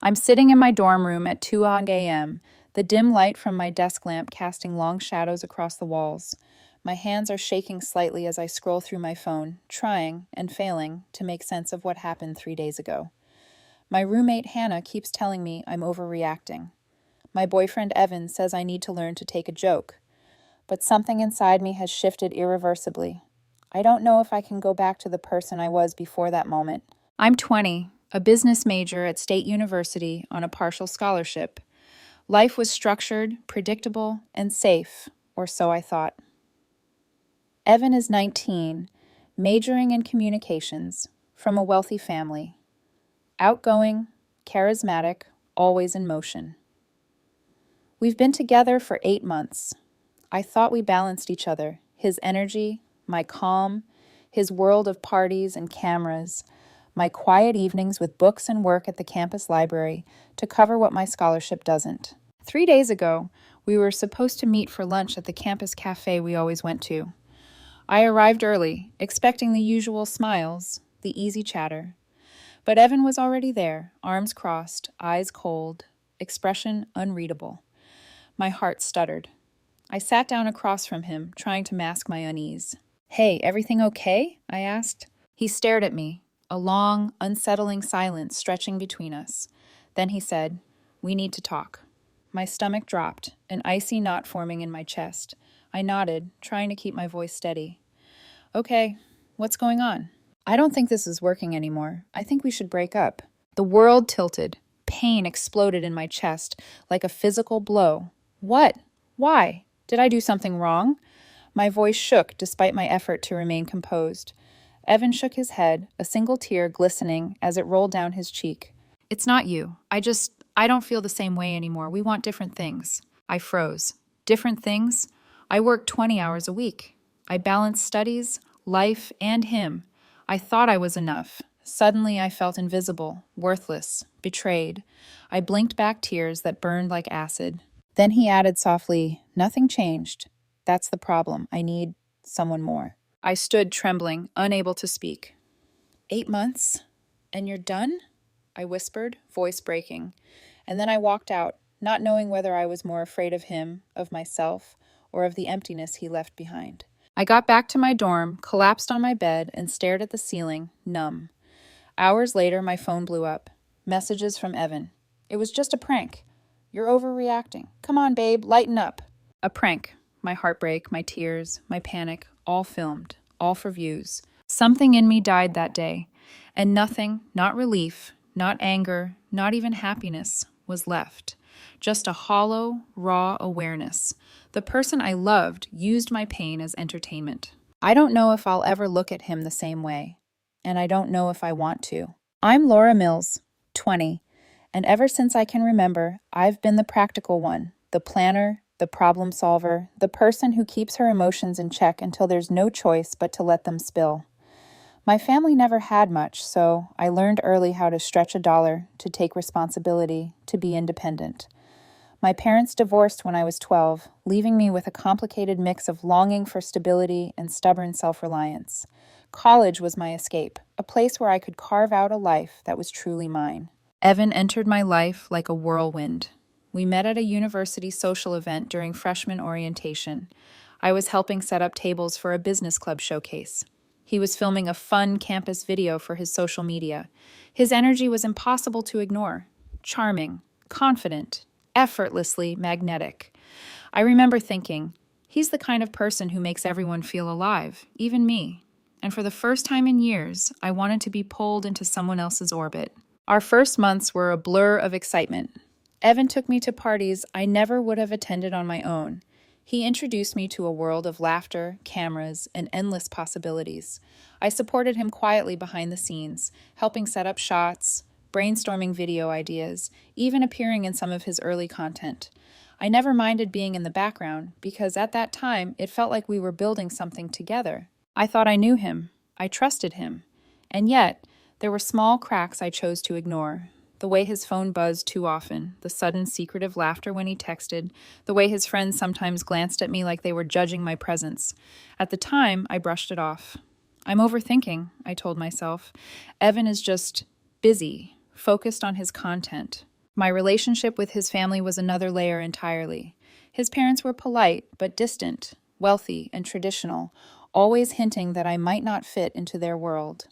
I'm sitting in my dorm room at 2 a.m., the dim light from my desk lamp casting long shadows across the walls. My hands are shaking slightly as I scroll through my phone, trying and failing to make sense of what happened 3 days ago. My roommate Hannah keeps telling me I'm overreacting. My boyfriend Evan says I need to learn to take a joke. But something inside me has shifted irreversibly. I don't know if I can go back to the person I was before that moment. I'm 20, a business major at State University on a partial scholarship. Life was structured, predictable, and safe, or so I thought. Evan is 19, majoring in communications, from a wealthy family. Outgoing, charismatic, always in motion. We've been together for 8 months. I thought we balanced each other, his energy, my calm, his world of parties and cameras, my quiet evenings with books and work at the campus library to cover what my scholarship doesn't. 3 days ago, we were supposed to meet for lunch at the campus cafe we always went to. I arrived early, expecting the usual smiles, the easy chatter. But Evan was already there, arms crossed, eyes cold, expression unreadable. My heart stuttered. I sat down across from him, trying to mask my unease. "Hey, everything okay?" I asked. He stared at me, a long, unsettling silence stretching between us. Then he said, "We need to talk." My stomach dropped, an icy knot forming in my chest. I nodded, trying to keep my voice steady. "Okay, what's going on?" "I don't think this is working anymore. I think we should break up." The world tilted. Pain exploded in my chest, like a physical blow. "What? Why? Did I do something wrong?" My voice shook despite my effort to remain composed. Evan shook his head, a single tear glistening as it rolled down his cheek. "It's not you. I don't feel the same way anymore. We want different things." I froze. Different things? I worked 20 hours a week. I balanced studies, life, and him. I thought I was enough. Suddenly I felt invisible, worthless, betrayed. I blinked back tears that burned like acid. Then he added softly, "Nothing changed. That's the problem. I need someone more." I stood trembling, unable to speak. 8 months? And you're done? I whispered, voice breaking. And then I walked out, not knowing whether I was more afraid of him, of myself, or of the emptiness he left behind. I got back to my dorm, collapsed on my bed, and stared at the ceiling, numb. Hours later, my phone blew up. Messages from Evan. "It was just a prank. You're overreacting. Come on, babe, lighten up." A prank. My heartbreak, my tears, my panic, all filmed, all for views. Something in me died that day, and nothing, not relief, not anger, not even happiness, was left. Just a hollow, raw awareness. The person I loved used my pain as entertainment. I don't know if I'll ever look at him the same way, and I don't know if I want to. I'm Laura Mills, 20, and ever since I can remember, I've been the practical one, the planner, the problem solver, the person who keeps her emotions in check until there's no choice but to let them spill. My family never had much, so I learned early how to stretch a dollar, to take responsibility, to be independent. My parents divorced when I was 12, leaving me with a complicated mix of longing for stability and stubborn self-reliance. College was my escape, a place where I could carve out a life that was truly mine. Evan entered my life like a whirlwind. We met at a university social event during freshman orientation. I was helping set up tables for a business club showcase. He was filming a fun campus video for his social media. His energy was impossible to ignore. Charming, confident, effortlessly magnetic. I remember thinking, he's the kind of person who makes everyone feel alive, even me. And for the first time in years, I wanted to be pulled into someone else's orbit. Our first months were a blur of excitement. Evan took me to parties I never would have attended on my own. He introduced me to a world of laughter, cameras, and endless possibilities. I supported him quietly behind the scenes, helping set up shots, brainstorming video ideas, even appearing in some of his early content. I never minded being in the background because at that time it felt like we were building something together. I thought I knew him. I trusted him. And yet, there were small cracks I chose to ignore. The way his phone buzzed too often, the sudden secretive laughter when he texted, the way his friends sometimes glanced at me like they were judging my presence. At the time, I brushed it off. I'm overthinking, I told myself. Evan is just busy, focused on his content. My relationship with his family was another layer entirely. His parents were polite, but distant, wealthy, and traditional, always hinting that I might not fit into their world.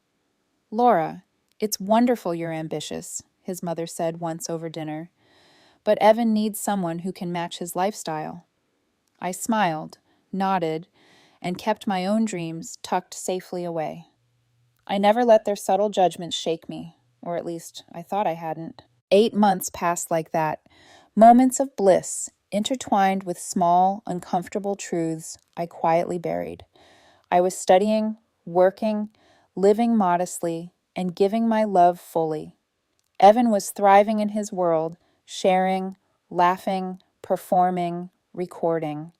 "Laura, it's wonderful you're ambitious," his mother said once over dinner. "But Evan needs someone who can match his lifestyle." I smiled, nodded, and kept my own dreams tucked safely away. I never let their subtle judgments shake me, or at least I thought I hadn't. 8 months passed like that, moments of bliss, intertwined with small, uncomfortable truths I quietly buried. I was studying, working, living modestly, and giving my love fully. Evan was thriving in his world, sharing, laughing, performing, recording.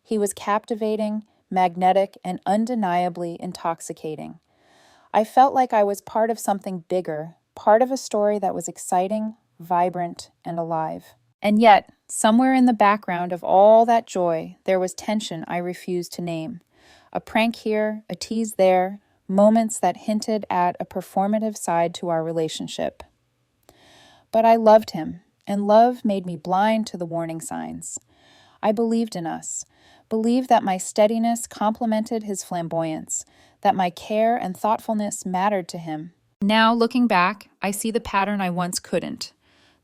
He was captivating, magnetic, and undeniably intoxicating. I felt like I was part of something bigger, part of a story that was exciting, vibrant, and alive. And yet, somewhere in the background of all that joy, there was tension I refused to name. A prank here, a tease there, moments that hinted at a performative side to our relationship. But I loved him, and love made me blind to the warning signs. I believed in us, believed that my steadiness complemented his flamboyance, that my care and thoughtfulness mattered to him. Now, looking back, I see the pattern I once couldn't.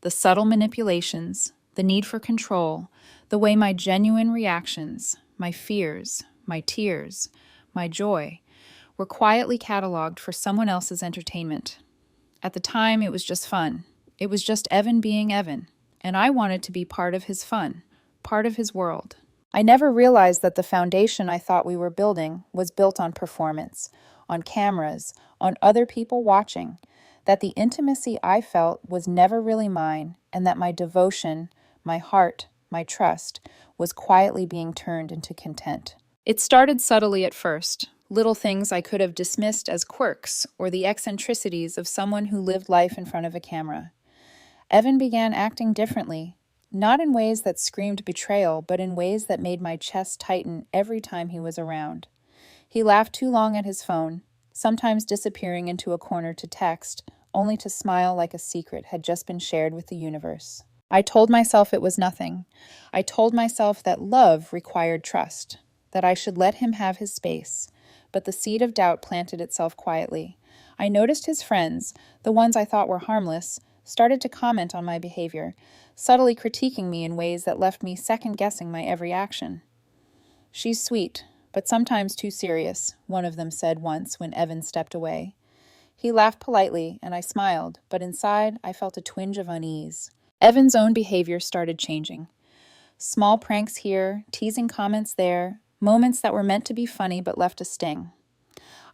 The subtle manipulations, the need for control, the way my genuine reactions, my fears, my tears, my joy, were quietly cataloged for someone else's entertainment. At the time, it was just fun. It was just Evan being Evan, and I wanted to be part of his fun, part of his world. I never realized that the foundation I thought we were building was built on performance, on cameras, on other people watching, that the intimacy I felt was never really mine, and that my devotion, my heart, my trust, was quietly being turned into content. It started subtly at first, little things I could have dismissed as quirks or the eccentricities of someone who lived life in front of a camera. Evan began acting differently, not in ways that screamed betrayal, but in ways that made my chest tighten every time he was around. He laughed too long at his phone, sometimes disappearing into a corner to text, only to smile like a secret had just been shared with the universe. I told myself it was nothing. I told myself that love required trust, that I should let him have his space. But the seed of doubt planted itself quietly. I noticed his friends, the ones I thought were harmless, started to comment on my behavior, subtly critiquing me in ways that left me second-guessing my every action. "She's sweet, but sometimes too serious," one of them said once when Evan stepped away. He laughed politely, and I smiled, but inside I felt a twinge of unease. Evan's own behavior started changing. Small pranks here, teasing comments there, moments that were meant to be funny but left a sting.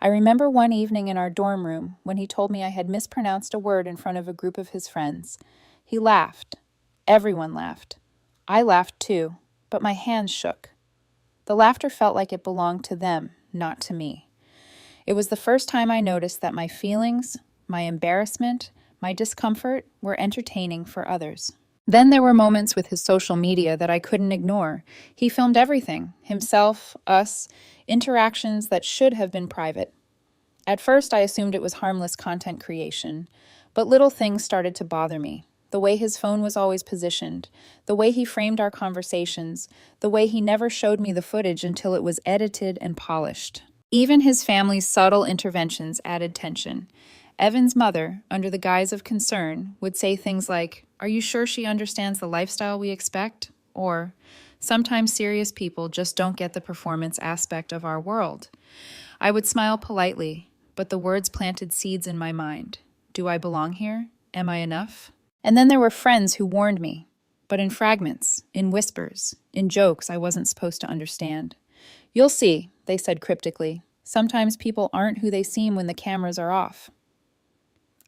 I remember one evening in our dorm room when he told me I had mispronounced a word in front of a group of his friends. He laughed. Everyone laughed. I laughed too, but my hands shook. The laughter felt like it belonged to them, not to me. It was the first time I noticed that my feelings, my embarrassment, my discomfort were entertaining for others. Then there were moments with his social media that I couldn't ignore. He filmed everything, himself, us, interactions that should have been private. At first, I assumed it was harmless content creation, but little things started to bother me. The way his phone was always positioned, the way he framed our conversations, the way he never showed me the footage until it was edited and polished. Even his family's subtle interventions added tension. Evan's mother, under the guise of concern, would say things like, "Are you sure she understands the lifestyle we expect?" Or, "Sometimes serious people just don't get the performance aspect of our world." I would smile politely, but the words planted seeds in my mind. Do I belong here? Am I enough? And then there were friends who warned me, but in fragments, in whispers, in jokes I wasn't supposed to understand. "You'll see," they said cryptically. "Sometimes people aren't who they seem when the cameras are off."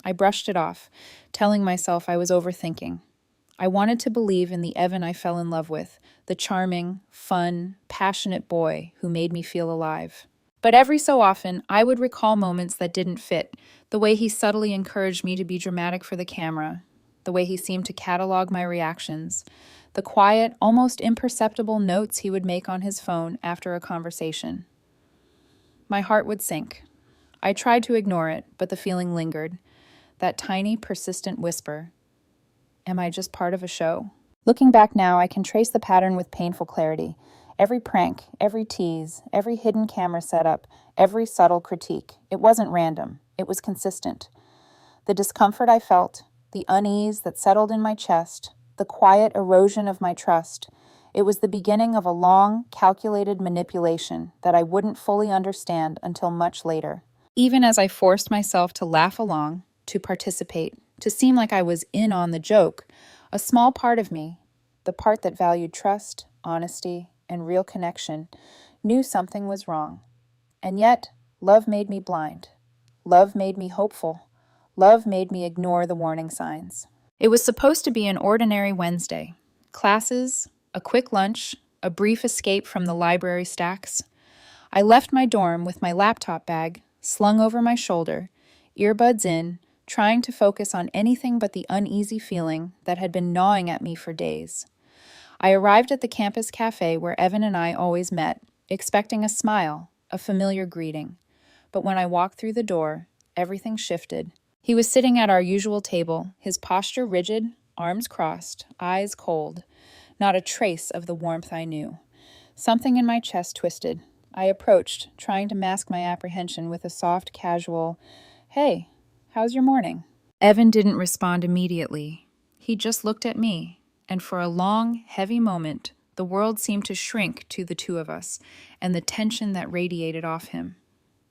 I brushed it off, telling myself I was overthinking. I wanted to believe in the Evan I fell in love with, the charming, fun, passionate boy who made me feel alive. But every so often, I would recall moments that didn't fit, the way he subtly encouraged me to be dramatic for the camera, the way he seemed to catalog my reactions, the quiet, almost imperceptible notes he would make on his phone after a conversation. My heart would sink. I tried to ignore it, but the feeling lingered. That tiny, persistent whisper. Am I just part of a show? Looking back now, I can trace the pattern with painful clarity. Every prank, every tease, every hidden camera setup, every subtle critique. It wasn't random. It was consistent. The discomfort I felt, the unease that settled in my chest, the quiet erosion of my trust. It was the beginning of a long, calculated manipulation that I wouldn't fully understand until much later. Even as I forced myself to laugh along, to participate, to seem like I was in on the joke, a small part of me, the part that valued trust, honesty, and real connection, knew something was wrong. And yet, love made me blind. Love made me hopeful. Love made me ignore the warning signs. It was supposed to be an ordinary Wednesday. Classes, a quick lunch, a brief escape from the library stacks. I left my dorm with my laptop bag slung over my shoulder, earbuds in, trying to focus on anything but the uneasy feeling that had been gnawing at me for days. I arrived at the campus cafe where Evan and I always met, expecting a smile, a familiar greeting. But when I walked through the door, everything shifted. He was sitting at our usual table, his posture rigid, arms crossed, eyes cold, not a trace of the warmth I knew. Something in my chest twisted. I approached, trying to mask my apprehension with a soft, casual, "Hey, how's your morning?" Evan didn't respond immediately. He just looked at me, and for a long, heavy moment, the world seemed to shrink to the two of us, and the tension that radiated off him.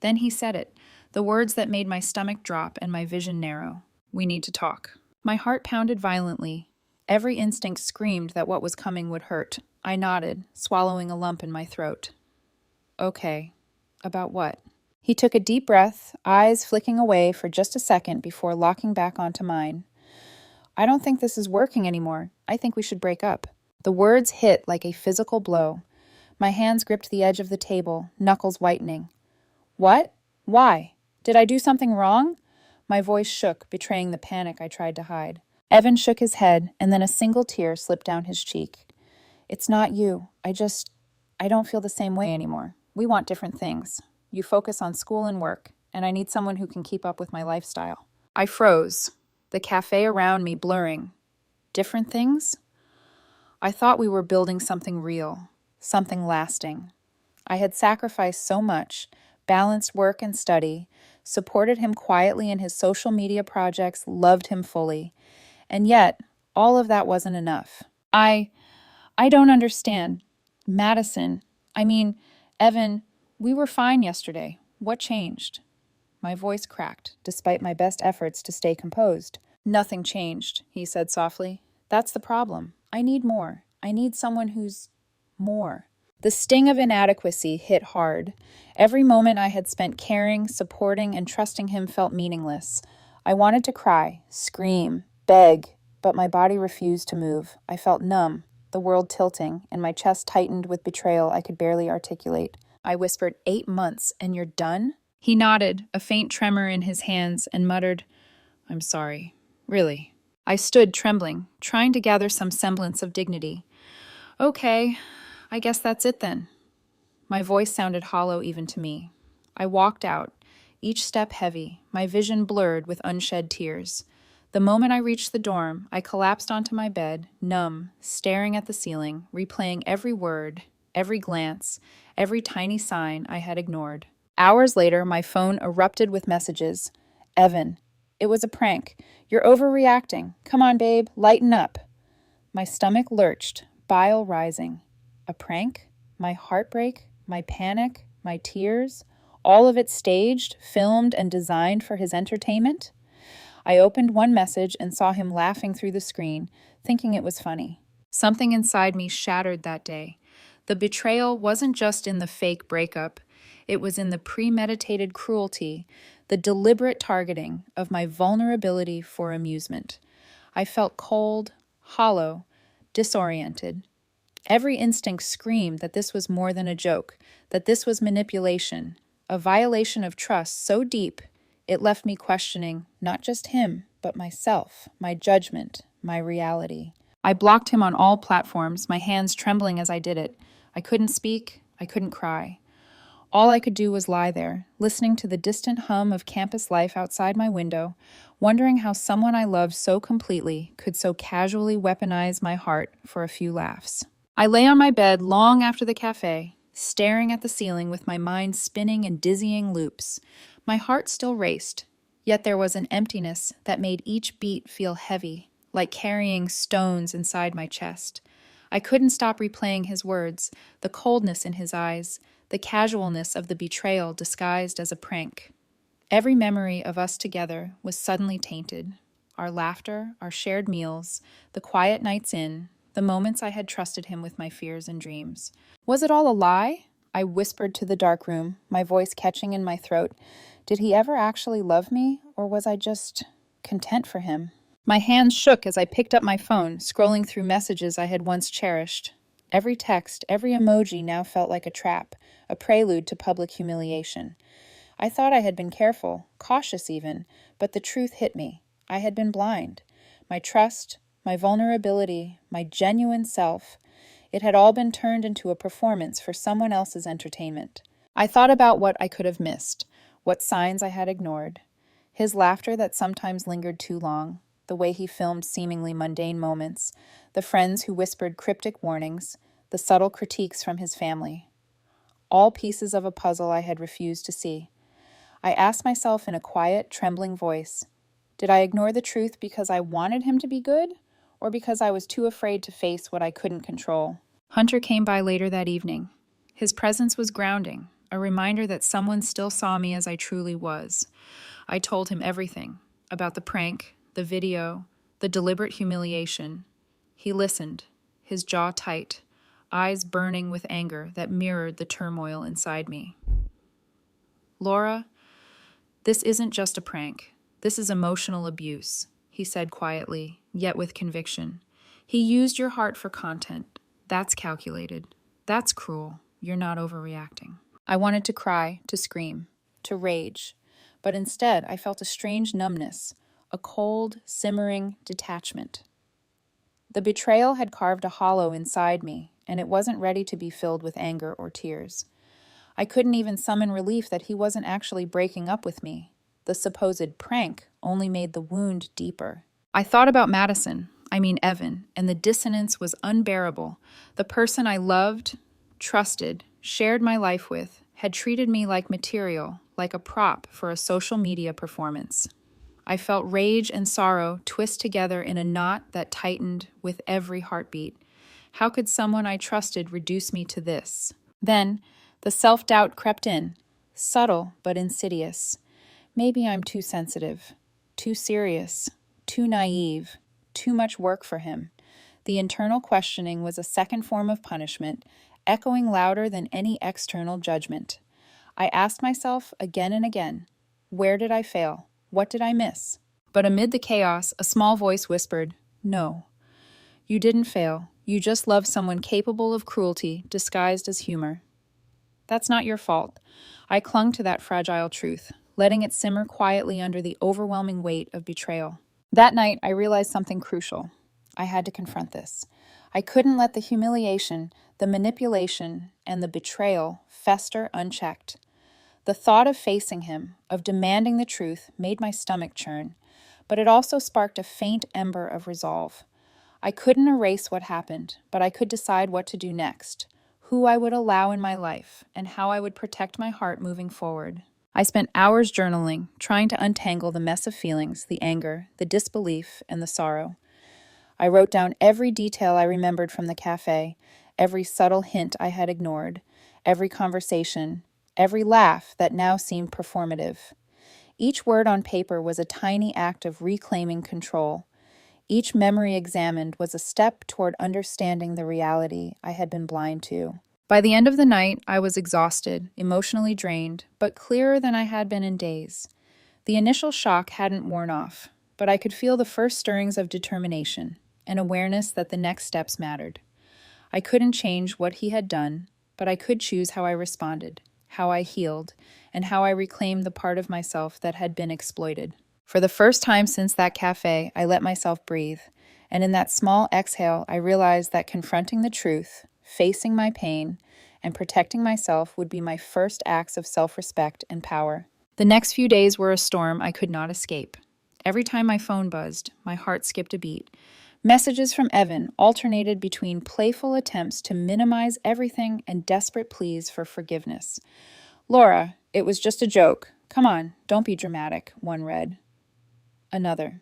Then he said it, the words that made my stomach drop and my vision narrow. "We need to talk." My heart pounded violently. Every instinct screamed that what was coming would hurt. I nodded, swallowing a lump in my throat. "Okay. About what?" He took a deep breath, eyes flicking away for just a second before locking back onto mine. "I don't think this is working anymore. I think we should break up." The words hit like a physical blow. My hands gripped the edge of the table, knuckles whitening. "What? Why? Did I do something wrong?" My voice shook, betraying the panic I tried to hide. Evan shook his head, and then a single tear slipped down his cheek. "It's not you. I don't feel the same way anymore. We want different things. You focus on school and work, and I need someone who can keep up with my lifestyle." I froze, the cafe around me blurring. Different things? I thought we were building something real, something lasting. I had sacrificed so much, balanced work and study, supported him quietly in his social media projects, loved him fully. And yet, all of that wasn't enough. I don't understand. Madison, Evan, we were fine yesterday. What changed? My voice cracked, despite my best efforts to stay composed. "Nothing changed," he said softly. "That's the problem. I need more. I need someone who's more." The sting of inadequacy hit hard. Every moment I had spent caring, supporting, and trusting him felt meaningless. I wanted to cry, scream, beg, but my body refused to move. I felt numb, the world tilting, and my chest tightened with betrayal I could barely articulate. I whispered, 8 months, and you're done?" He nodded, a faint tremor in his hands, and muttered, "I'm sorry. Really." I stood trembling, trying to gather some semblance of dignity. "Okay, I guess that's it then." My voice sounded hollow even to me. I walked out, each step heavy, my vision blurred with unshed tears. The moment I reached the dorm, I collapsed onto my bed, numb, staring at the ceiling, replaying every word, every glance, every tiny sign I had ignored. Hours later, my phone erupted with messages. "Evan, it was a prank. You're overreacting. Come on, babe, lighten up." My stomach lurched, bile rising. A prank? My heartbreak? My panic? My tears? All of it staged, filmed, and designed for his entertainment? I opened one message and saw him laughing through the screen, thinking it was funny. Something inside me shattered that day. The betrayal wasn't just in the fake breakup. It was in the premeditated cruelty, the deliberate targeting of my vulnerability for amusement. I felt cold, hollow, disoriented. Every instinct screamed that this was more than a joke, that this was manipulation, a violation of trust so deep it left me questioning not just him, but myself, my judgment, my reality. I blocked him on all platforms, my hands trembling as I did it. I couldn't speak, I couldn't cry. All I could do was lie there, listening to the distant hum of campus life outside my window, wondering how someone I loved so completely could so casually weaponize my heart for a few laughs. I lay on my bed long after the cafe, staring at the ceiling with my mind spinning in dizzying loops. My heart still raced, yet there was an emptiness that made each beat feel heavy, like carrying stones inside my chest. I couldn't stop replaying his words, the coldness in his eyes, the casualness of the betrayal disguised as a prank. Every memory of us together was suddenly tainted. Our laughter, our shared meals, the quiet nights in, the moments I had trusted him with my fears and dreams. Was it all a lie? I whispered to the dark room, my voice catching in my throat. Did he ever actually love me, or was I just content for him? My hands shook as I picked up my phone, scrolling through messages I had once cherished. Every text, every emoji now felt like a trap, a prelude to public humiliation. I thought I had been careful, cautious even, but the truth hit me. I had been blind. My trust, my vulnerability, my genuine self, it had all been turned into a performance for someone else's entertainment. I thought about what I could have missed, what signs I had ignored. His laughter that sometimes lingered too long, the way he filmed seemingly mundane moments, the friends who whispered cryptic warnings, the subtle critiques from his family. All pieces of a puzzle I had refused to see. I asked myself in a quiet, trembling voice, did I ignore the truth because I wanted him to be good, or because I was too afraid to face what I couldn't control? Hunter came by later that evening. His presence was grounding, a reminder that someone still saw me as I truly was. I told him everything, about the prank, the video, the deliberate humiliation. He listened, his jaw tight, eyes burning with anger that mirrored the turmoil inside me. Laura, this isn't just a prank. This is emotional abuse, he said quietly, yet with conviction. He used your heart for content. That's calculated. That's cruel. You're not overreacting. I wanted to cry, to scream, to rage, but instead I felt a strange numbness, a cold, simmering detachment. The betrayal had carved a hollow inside me, and it wasn't ready to be filled with anger or tears. I couldn't even summon relief that he wasn't actually breaking up with me. The supposed prank only made the wound deeper. I thought about Evan, and the dissonance was unbearable. The person I loved, trusted, shared my life with, had treated me like material, like a prop for a social media performance. I felt rage and sorrow twist together in a knot that tightened with every heartbeat. How could someone I trusted reduce me to this? Then, the self-doubt crept in, subtle but insidious. Maybe I'm too sensitive, too serious, too naive, too much work for him. The internal questioning was a second form of punishment, echoing louder than any external judgment. I asked myself again and again, where did I fail? What did I miss? But amid the chaos, a small voice whispered, no, you didn't fail. You just love someone capable of cruelty disguised as humor. That's not your fault. I clung to that fragile truth, letting it simmer quietly under the overwhelming weight of betrayal. That night, I realized something crucial. I had to confront this. I couldn't let the humiliation, the manipulation, and the betrayal fester unchecked. The thought of facing him, of demanding the truth, made my stomach churn, but it also sparked a faint ember of resolve. I couldn't erase what happened, but I could decide what to do next, who I would allow in my life, and how I would protect my heart moving forward. I spent hours journaling, trying to untangle the mess of feelings, the anger, the disbelief, and the sorrow. I wrote down every detail I remembered from the cafe, every subtle hint I had ignored, every conversation, every laugh that now seemed performative. Each word on paper was a tiny act of reclaiming control. Each memory examined was a step toward understanding the reality I had been blind to. By the end of the night, I was exhausted, emotionally drained, but clearer than I had been in days. The initial shock hadn't worn off, but I could feel the first stirrings of determination, an awareness that the next steps mattered. I couldn't change what he had done, but I could choose how I responded, how I healed, and how I reclaimed the part of myself that had been exploited. For the first time since that cafe, I let myself breathe, and in that small exhale, I realized that confronting the truth, facing my pain, and protecting myself would be my first acts of self-respect and power. The next few days were a storm I could not escape. Every time my phone buzzed, my heart skipped a beat. Messages from Evan alternated between playful attempts to minimize everything and desperate pleas for forgiveness. "Laura, it was just a joke. Come on, don't be dramatic," one read. Another,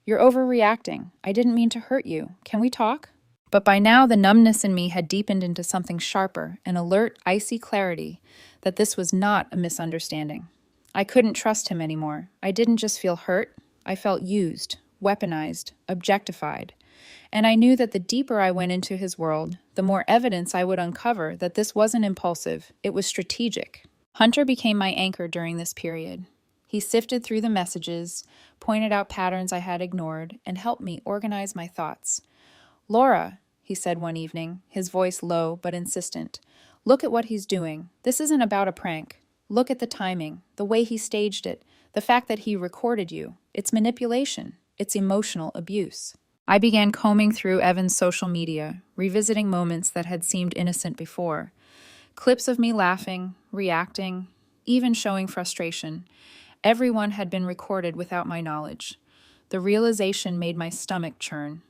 "You're overreacting. I didn't mean to hurt you. Can we talk?" But by now, the numbness in me had deepened into something sharper, an alert, icy clarity that this was not a misunderstanding. I couldn't trust him anymore. I didn't just feel hurt. I felt used, weaponized, objectified. And I knew that the deeper I went into his world, the more evidence I would uncover that this wasn't impulsive, it was strategic. Hunter became my anchor during this period. He sifted through the messages, pointed out patterns I had ignored, and helped me organize my thoughts. "Laura," he said one evening, his voice low but insistent, "look at what he's doing. This isn't about a prank. Look at the timing, the way he staged it, the fact that he recorded you. It's manipulation. It's emotional abuse." I began combing through Evan's social media, revisiting moments that had seemed innocent before. Clips of me laughing, reacting, even showing frustration. Everyone had been recorded without my knowledge. The realization made my stomach churn.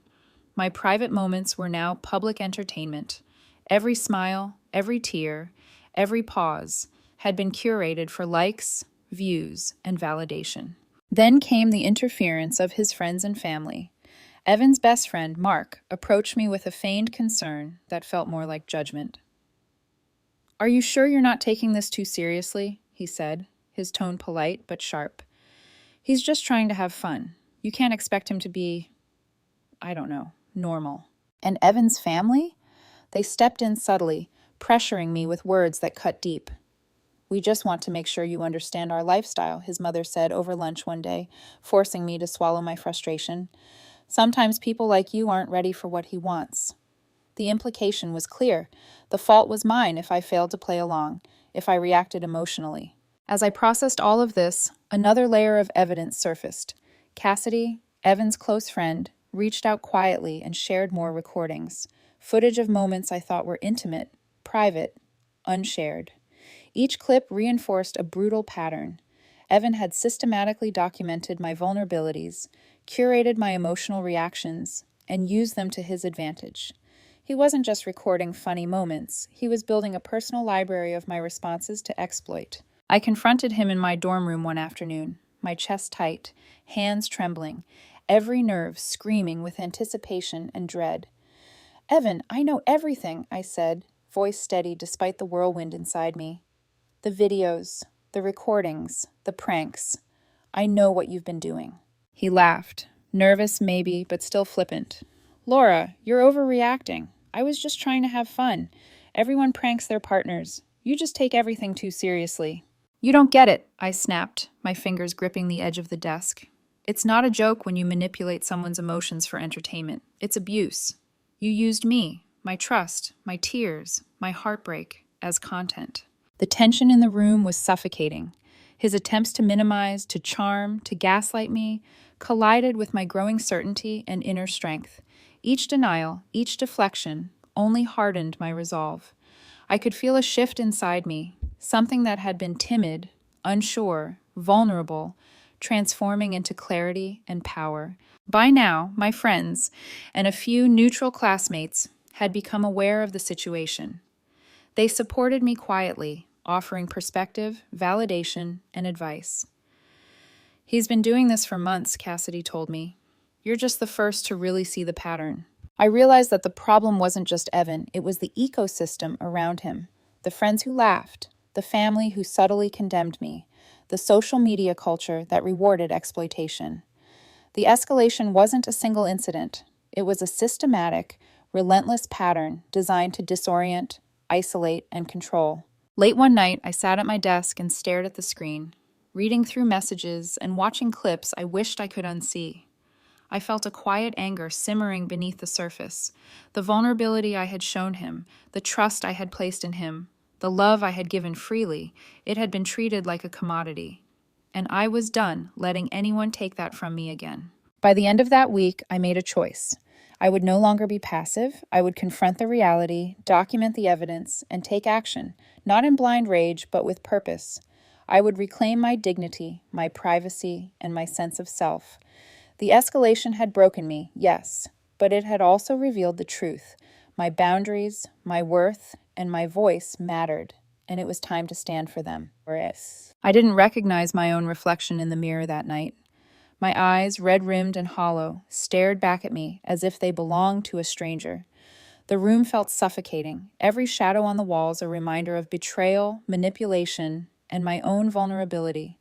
My private moments were now public entertainment. Every smile, every tear, every pause had been curated for likes, views, and validation. Then came the interference of his friends and family. Evan's best friend, Mark, approached me with a feigned concern that felt more like judgment. "Are you sure you're not taking this too seriously?" he said, his tone polite but sharp. "He's just trying to have fun. You can't expect him to be, I don't know, normal." And Evan's family? They stepped in subtly, pressuring me with words that cut deep. "We just want to make sure you understand our lifestyle," his mother said over lunch one day, forcing me to swallow my frustration. "Sometimes people like you aren't ready for what he wants." The implication was clear. The fault was mine if I failed to play along, if I reacted emotionally. As I processed all of this, another layer of evidence surfaced. Cassidy, Evan's close friend, reached out quietly and shared more recordings. Footage of moments I thought were intimate, private, unshared. Each clip reinforced a brutal pattern. Evan had systematically documented my vulnerabilities, curated my emotional reactions, and used them to his advantage. He wasn't just recording funny moments, he was building a personal library of my responses to exploit. I confronted him in my dorm room one afternoon, my chest tight, hands trembling, every nerve screaming with anticipation and dread. "Evan, I know everything," I said, voice steady despite the whirlwind inside me. "The videos, the recordings, the pranks. I know what you've been doing." He laughed, nervous maybe, but still flippant. "Laura, you're overreacting. I was just trying to have fun. Everyone pranks their partners. You just take everything too seriously." "You don't get it," I snapped, my fingers gripping the edge of the desk. "It's not a joke when you manipulate someone's emotions for entertainment. It's abuse. You used me, my trust, my tears, my heartbreak, as content." The tension in the room was suffocating. His attempts to minimize, to charm, to gaslight me collided with my growing certainty and inner strength. Each denial, each deflection, only hardened my resolve. I could feel a shift inside me, something that had been timid, unsure, vulnerable, transforming into clarity and power. By now, my friends and a few neutral classmates had become aware of the situation. They supported me quietly, offering perspective, validation, and advice. "He's been doing this for months," Cassidy told me. "You're just the first to really see the pattern." I realized that the problem wasn't just Evan, it was the ecosystem around him. The friends who laughed, the family who subtly condemned me, the social media culture that rewarded exploitation. The escalation wasn't a single incident. It was a systematic, relentless pattern designed to disorient, isolate, and control. Late one night, I sat at my desk and stared at the screen, reading through messages and watching clips I wished I could unsee. I felt a quiet anger simmering beneath the surface. The vulnerability I had shown him, the trust I had placed in him, the love I had given freely, it had been treated like a commodity. And I was done letting anyone take that from me again. By the end of that week, I made a choice. I would no longer be passive. I would confront the reality, document the evidence, and take action, not in blind rage, but with purpose. I would reclaim my dignity, my privacy, and my sense of self. The escalation had broken me, yes, but it had also revealed the truth. My boundaries, my worth, and my voice mattered, and it was time to stand for them. I didn't recognize my own reflection in the mirror that night. My eyes, red-rimmed and hollow, stared back at me as if they belonged to a stranger. The room felt suffocating, every shadow on the walls a reminder of betrayal, manipulation, and my own vulnerability.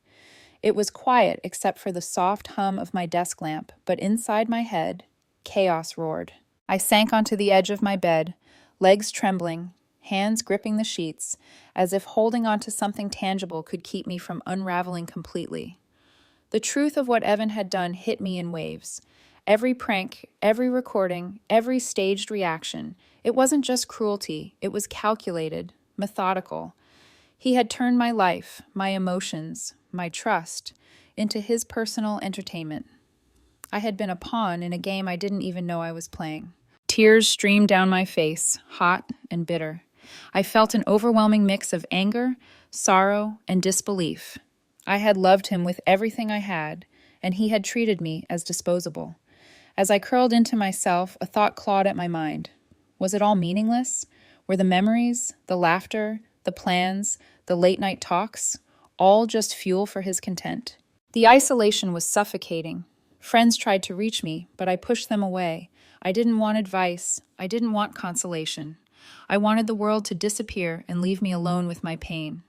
It was quiet except for the soft hum of my desk lamp, but inside my head, chaos roared. I sank onto the edge of my bed, legs trembling, hands gripping the sheets, as if holding onto something tangible could keep me from unraveling completely. The truth of what Evan had done hit me in waves. Every prank, every recording, every staged reaction. It wasn't just cruelty, it was calculated, methodical. He had turned my life, my emotions, my trust, into his personal entertainment. I had been a pawn in a game I didn't even know I was playing. Tears streamed down my face, hot and bitter. I felt an overwhelming mix of anger, sorrow, and disbelief. I had loved him with everything I had, and he had treated me as disposable. As I curled into myself, a thought clawed at my mind. Was it all meaningless? Were the memories, the laughter, the plans, the late-night talks, all just fuel for his content? The isolation was suffocating. Friends tried to reach me, but I pushed them away. I didn't want advice. I didn't want consolation. I wanted the world to disappear and leave me alone with my pain.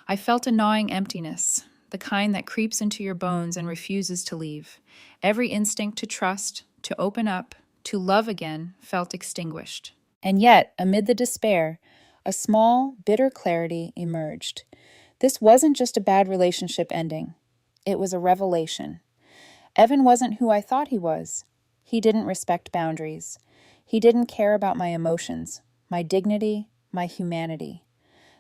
I felt a gnawing emptiness, the kind that creeps into your bones and refuses to leave. Every instinct to trust, to open up, to love again felt extinguished. And yet, amid the despair, a small, bitter clarity emerged. This wasn't just a bad relationship ending. It was a revelation. Evan wasn't who I thought he was. He didn't respect boundaries. He didn't care about my emotions, my dignity, my humanity.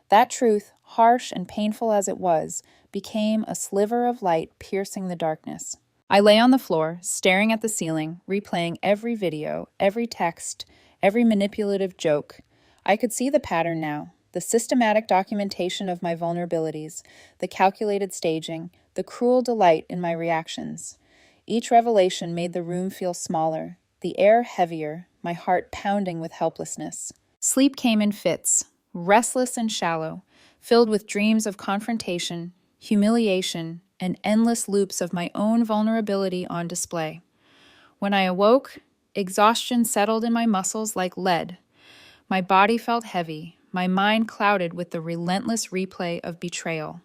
That truth, harsh and painful as it was, became a sliver of light piercing the darkness. I lay on the floor, staring at the ceiling, replaying every video, every text, every manipulative joke. I could see the pattern now, the systematic documentation of my vulnerabilities, the calculated staging, the cruel delight in my reactions. Each revelation made the room feel smaller, the air heavier, my heart pounding with helplessness. Sleep came in fits, restless and shallow, filled with dreams of confrontation, humiliation, and endless loops of my own vulnerability on display. When I awoke, exhaustion settled in my muscles like lead. My body felt heavy, my mind clouded with the relentless replay of betrayal.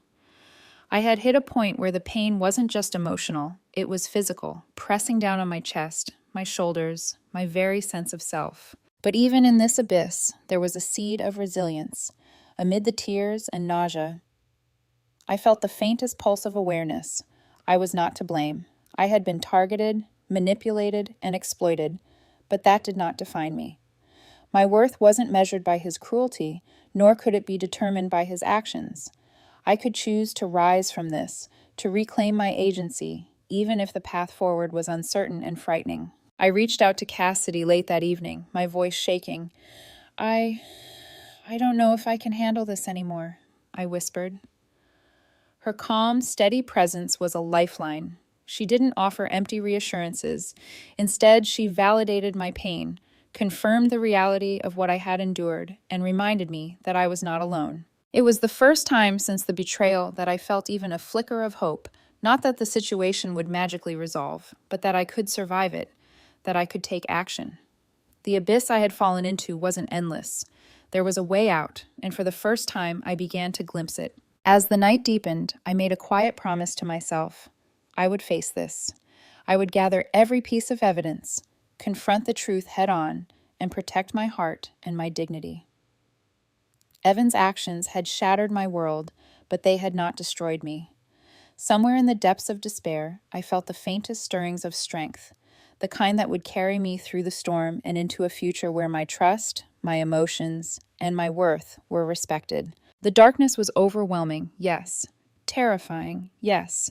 I had hit a point where the pain wasn't just emotional, it was physical, pressing down on my chest, my shoulders, my very sense of self. But even in this abyss, there was a seed of resilience. Amid the tears and nausea, I felt the faintest pulse of awareness. I was not to blame. I had been targeted, manipulated, and exploited, but that did not define me. My worth wasn't measured by his cruelty, nor could it be determined by his actions. I could choose to rise from this, to reclaim my agency, even if the path forward was uncertain and frightening. I reached out to Cassidy late that evening, my voice shaking. I don't know if I can handle this anymore, I whispered. Her calm, steady presence was a lifeline. She didn't offer empty reassurances. Instead, she validated my pain, confirmed the reality of what I had endured, and reminded me that I was not alone. It was the first time since the betrayal that I felt even a flicker of hope, not that the situation would magically resolve, but that I could survive it, that I could take action. The abyss I had fallen into wasn't endless. There was a way out, and for the first time I began to glimpse it. As the night deepened, I made a quiet promise to myself. I would face this. I would gather every piece of evidence, confront the truth head-on, and protect my heart and my dignity. Evan's actions had shattered my world, but they had not destroyed me. Somewhere in the depths of despair, I felt the faintest stirrings of strength, the kind that would carry me through the storm and into a future where my trust, my emotions, and my worth were respected. The darkness was overwhelming, yes. Terrifying, yes.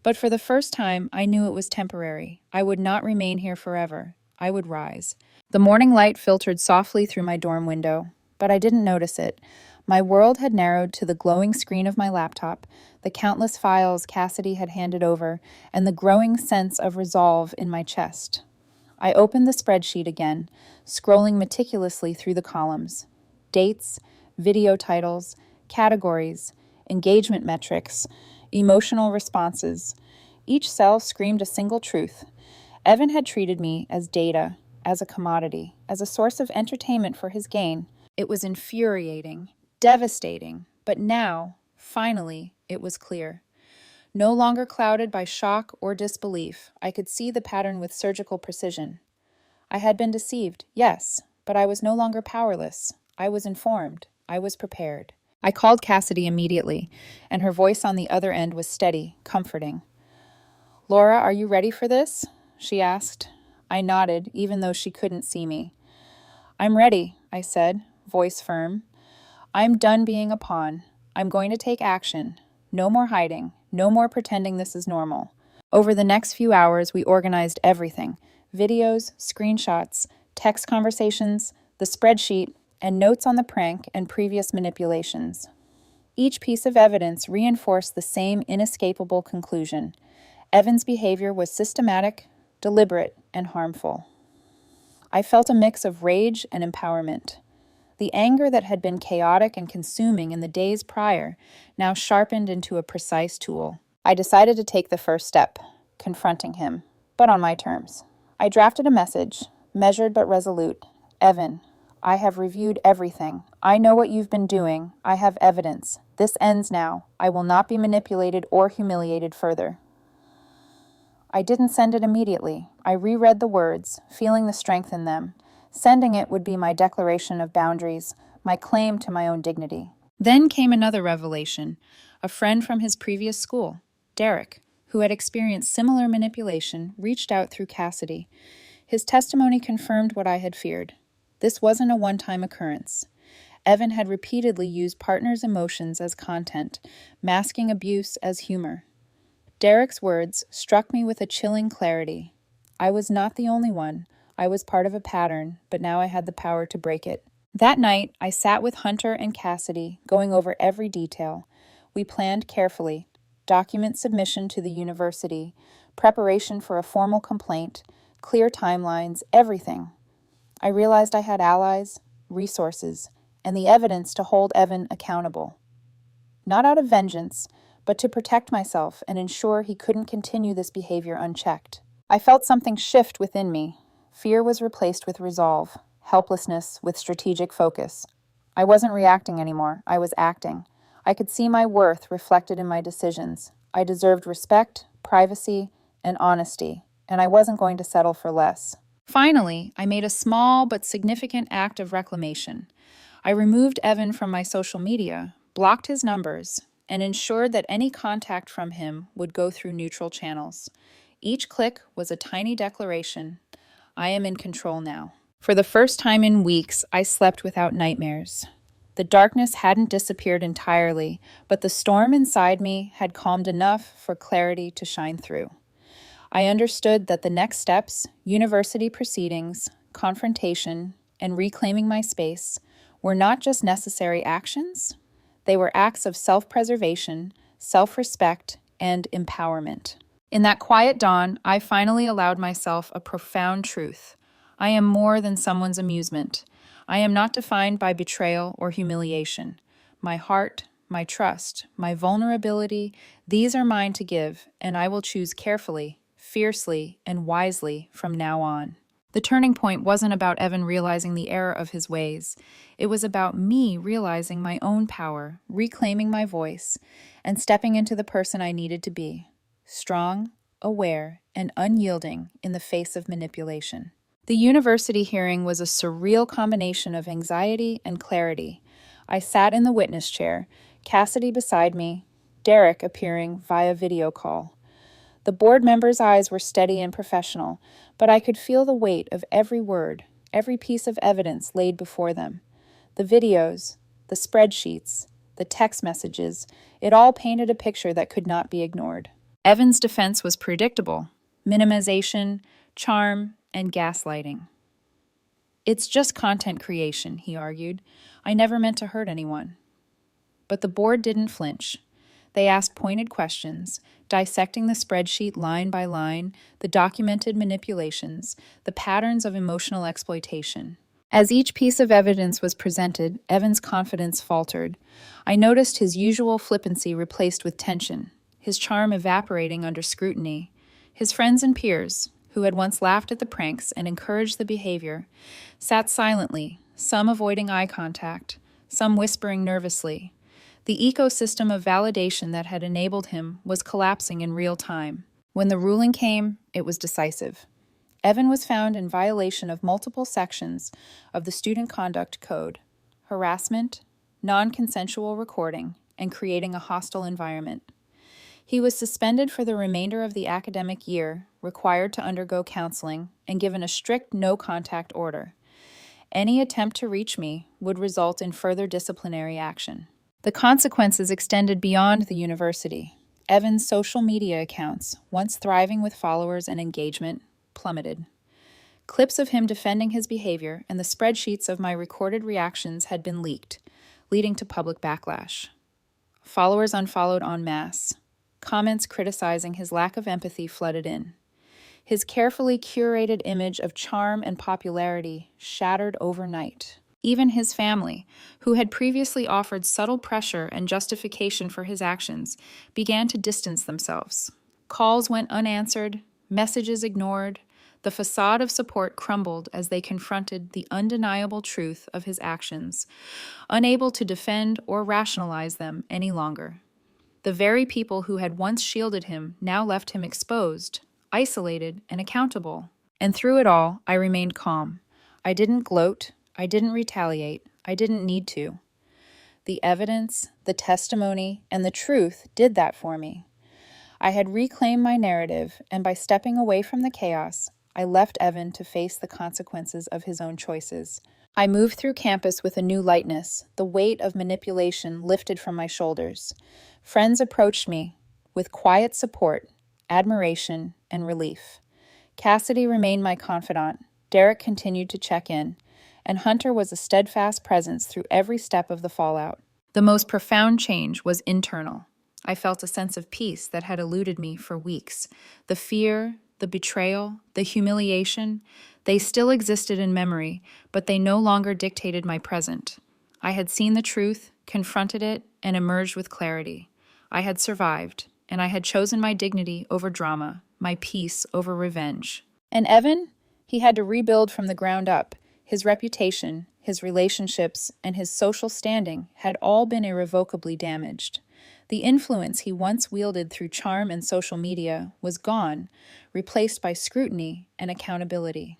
But for the first time, I knew it was temporary. I would not remain here forever. I would rise. The morning light filtered softly through my dorm window, but I didn't notice it. My world had narrowed to the glowing screen of my laptop, the countless files Cassidy had handed over, and the growing sense of resolve in my chest. I opened the spreadsheet again, scrolling meticulously through the columns. Dates, video titles, categories, engagement metrics, emotional responses. Each cell screamed a single truth. Evan had treated me as data, as a commodity, as a source of entertainment for his gain. It was infuriating, devastating, but now, finally, it was clear. No longer clouded by shock or disbelief, I could see the pattern with surgical precision. I had been deceived, yes, but I was no longer powerless. I was informed. I was prepared. I called Cassidy immediately, and her voice on the other end was steady, comforting. "Laura, are you ready for this?" she asked. I nodded, even though she couldn't see me. "I'm ready," I said, voice firm. "I'm done being a pawn. I'm going to take action. No more hiding. No more pretending this is normal." Over the next few hours, we organized everything: videos, screenshots, text conversations, the spreadsheet, and notes on the prank and previous manipulations. Each piece of evidence reinforced the same inescapable conclusion. Evan's behavior was systematic, deliberate, and harmful. I felt a mix of rage and empowerment. The anger that had been chaotic and consuming in the days prior now sharpened into a precise tool. I decided to take the first step, confronting him, but on my terms. I drafted a message, measured but resolute. "Evan, I have reviewed everything. I know what you've been doing. I have evidence. This ends now. I will not be manipulated or humiliated further." I didn't send it immediately. I reread the words, feeling the strength in them. Sending it would be my declaration of boundaries, my claim to my own dignity. Then came another revelation. A friend from his previous school, Derek, who had experienced similar manipulation, reached out through Cassidy. His testimony confirmed what I had feared. This wasn't a one-time occurrence. Evan had repeatedly used partners' emotions as content, masking abuse as humor. Derek's words struck me with a chilling clarity. I was not the only one. I was part of a pattern, but now I had the power to break it. That night, I sat with Hunter and Cassidy, going over every detail. We planned carefully: document submission to the university, preparation for a formal complaint, clear timelines, everything. I realized I had allies, resources, and the evidence to hold Evan accountable. Not out of vengeance, but to protect myself and ensure he couldn't continue this behavior unchecked. I felt something shift within me. Fear was replaced with resolve, helplessness with strategic focus. I wasn't reacting anymore. I was acting. I could see my worth reflected in my decisions. I deserved respect, privacy, and honesty, and I wasn't going to settle for less. Finally, I made a small but significant act of reclamation. I removed Evan from my social media, blocked his numbers, and ensured that any contact from him would go through neutral channels. Each click was a tiny declaration: I am in control now. For the first time in weeks, I slept without nightmares. The darkness hadn't disappeared entirely, but the storm inside me had calmed enough for clarity to shine through. I understood that the next steps, university proceedings, confrontation, and reclaiming my space, were not just necessary actions. They were acts of self-preservation, self-respect, and empowerment. In that quiet dawn, I finally allowed myself a profound truth. I am more than someone's amusement. I am not defined by betrayal or humiliation. My heart, my trust, my vulnerability, these are mine to give, and I will choose carefully, fiercely, and wisely from now on. The turning point wasn't about Evan realizing the error of his ways. It was about me realizing my own power, reclaiming my voice, and stepping into the person I needed to be: strong, aware, and unyielding in the face of manipulation. The university hearing was a surreal combination of anxiety and clarity. I sat in the witness chair, Cassidy beside me, Derek appearing via video call. The board members' eyes were steady and professional, but I could feel the weight of every word, every piece of evidence laid before them. The videos, the spreadsheets, the text messages, it all painted a picture that could not be ignored. Evan's defense was predictable: minimization, charm, and gaslighting. "It's just content creation," he argued. "I never meant to hurt anyone." But the board didn't flinch. They asked pointed questions, dissecting the spreadsheet line by line, the documented manipulations, the patterns of emotional exploitation. As each piece of evidence was presented, Evan's confidence faltered. I noticed his usual flippancy replaced with tension, his charm evaporating under scrutiny. His friends and peers, who had once laughed at the pranks and encouraged the behavior, sat silently, some avoiding eye contact, some whispering nervously. The ecosystem of validation that had enabled him was collapsing in real time. When the ruling came, it was decisive. Evan was found in violation of multiple sections of the Student Conduct Code: harassment, non-consensual recording, and creating a hostile environment. He was suspended for the remainder of the academic year, required to undergo counseling, and given a strict no-contact order. Any attempt to reach me would result in further disciplinary action. The consequences extended beyond the university. Evan's social media accounts, once thriving with followers and engagement, plummeted. Clips of him defending his behavior and the spreadsheets of my recorded reactions had been leaked, leading to public backlash. Followers unfollowed en masse. Comments criticizing his lack of empathy flooded in. His carefully curated image of charm and popularity shattered overnight. Even his family, who had previously offered subtle pressure and justification for his actions, began to distance themselves. Calls went unanswered, messages ignored. The facade of support crumbled as they confronted the undeniable truth of his actions, unable to defend or rationalize them any longer. The very people who had once shielded him now left him exposed, isolated, and accountable. And through it all, I remained calm. I didn't gloat. I didn't retaliate. I didn't need to. The evidence, the testimony, and the truth did that for me. I had reclaimed my narrative, and by stepping away from the chaos, I left Evan to face the consequences of his own choices. I moved through campus with a new lightness, the weight of manipulation lifted from my shoulders. Friends approached me with quiet support, admiration, and relief. Cassidy remained my confidant. Derek continued to check in, and Hunter was a steadfast presence through every step of the fallout. The most profound change was internal. I felt a sense of peace that had eluded me for weeks. The fear, the betrayal, the humiliation, they still existed in memory, but they no longer dictated my present. I had seen the truth, confronted it, and emerged with clarity. I had survived, and I had chosen my dignity over drama, my peace over revenge. And Evan? He had to rebuild from the ground up. His reputation, his relationships, and his social standing had all been irrevocably damaged. The influence he once wielded through charm and social media was gone, replaced by scrutiny and accountability.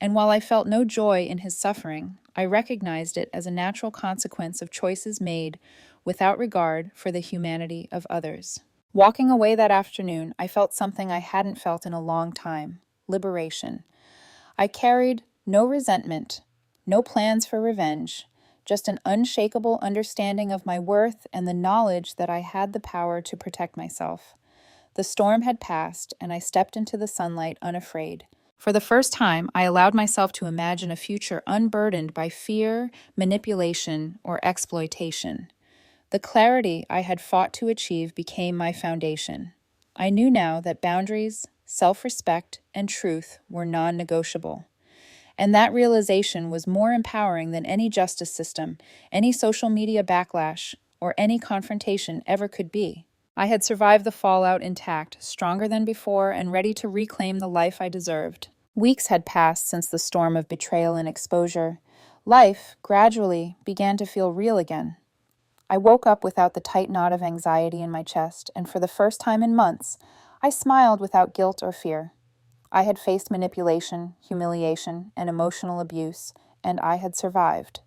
And while I felt no joy in his suffering, I recognized it as a natural consequence of choices made without regard for the humanity of others. Walking away that afternoon, I felt something I hadn't felt in a long time: liberation. I carried no resentment, no plans for revenge, just an unshakable understanding of my worth and the knowledge that I had the power to protect myself. The storm had passed, and I stepped into the sunlight unafraid. For the first time, I allowed myself to imagine a future unburdened by fear, manipulation, or exploitation. The clarity I had fought to achieve became my foundation. I knew now that boundaries, self-respect, and truth were non-negotiable. And that realization was more empowering than any justice system, any social media backlash, or any confrontation ever could be. I had survived the fallout intact, stronger than before, and ready to reclaim the life I deserved. Weeks had passed since the storm of betrayal and exposure. Life, gradually, began to feel real again. I woke up without the tight knot of anxiety in my chest, and for the first time in months, I smiled without guilt or fear. I had faced manipulation, humiliation, and emotional abuse, and I had survived.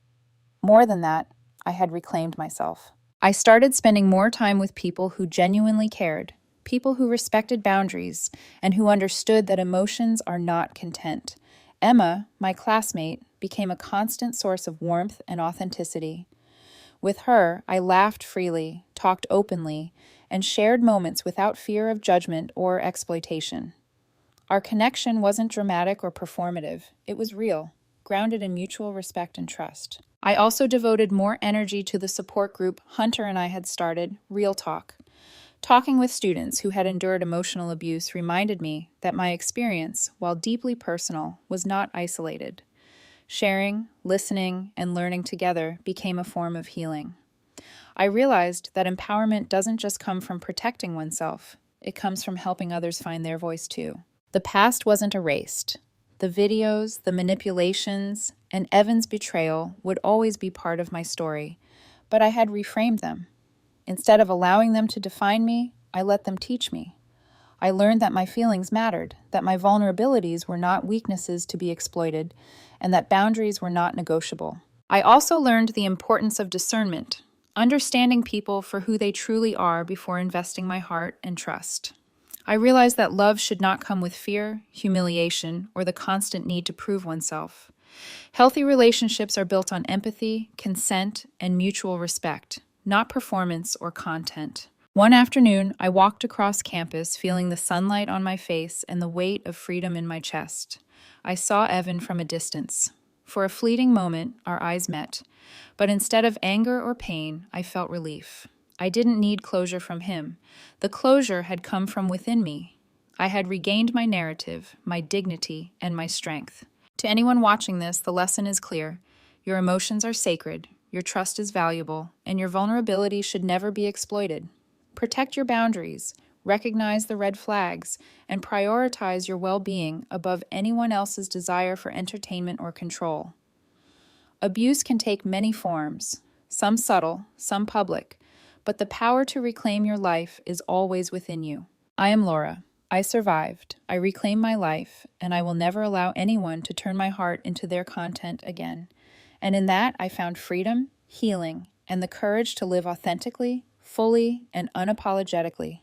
More than that, I had reclaimed myself. I started spending more time with people who genuinely cared, people who respected boundaries, and who understood that emotions are not content. Emma, my classmate, became a constant source of warmth and authenticity. With her, I laughed freely, talked openly, and shared moments without fear of judgment or exploitation. Our connection wasn't dramatic or performative, it was real, grounded in mutual respect and trust. I also devoted more energy to the support group Hunter and I had started, Real Talk. Talking with students who had endured emotional abuse reminded me that my experience, while deeply personal, was not isolated. Sharing, listening, and learning together became a form of healing. I realized that empowerment doesn't just come from protecting oneself, it comes from helping others find their voice too. The past wasn't erased. The videos, the manipulations, and Evan's betrayal would always be part of my story, but I had reframed them. Instead of allowing them to define me, I let them teach me. I learned that my feelings mattered, that my vulnerabilities were not weaknesses to be exploited, and that boundaries were not negotiable. I also learned the importance of discernment, understanding people for who they truly are before investing my heart and trust. I realized that love should not come with fear, humiliation, or the constant need to prove oneself. Healthy relationships are built on empathy, consent, and mutual respect, not performance or content. One afternoon, I walked across campus feeling the sunlight on my face and the weight of freedom in my chest. I saw Evan from a distance. For a fleeting moment, our eyes met, but instead of anger or pain, I felt relief. I didn't need closure from him. The closure had come from within me. I had regained my narrative, my dignity, and my strength. To anyone watching this, the lesson is clear. Your emotions are sacred, your trust is valuable, and your vulnerability should never be exploited. Protect your boundaries, recognize the red flags, and prioritize your well-being above anyone else's desire for entertainment or control. Abuse can take many forms, some subtle, some public, but the power to reclaim your life is always within you. I am Laura. I survived, I reclaimed my life, and I will never allow anyone to turn my heart into their content again. And in that, I found freedom, healing, and the courage to live authentically, fully, and unapologetically.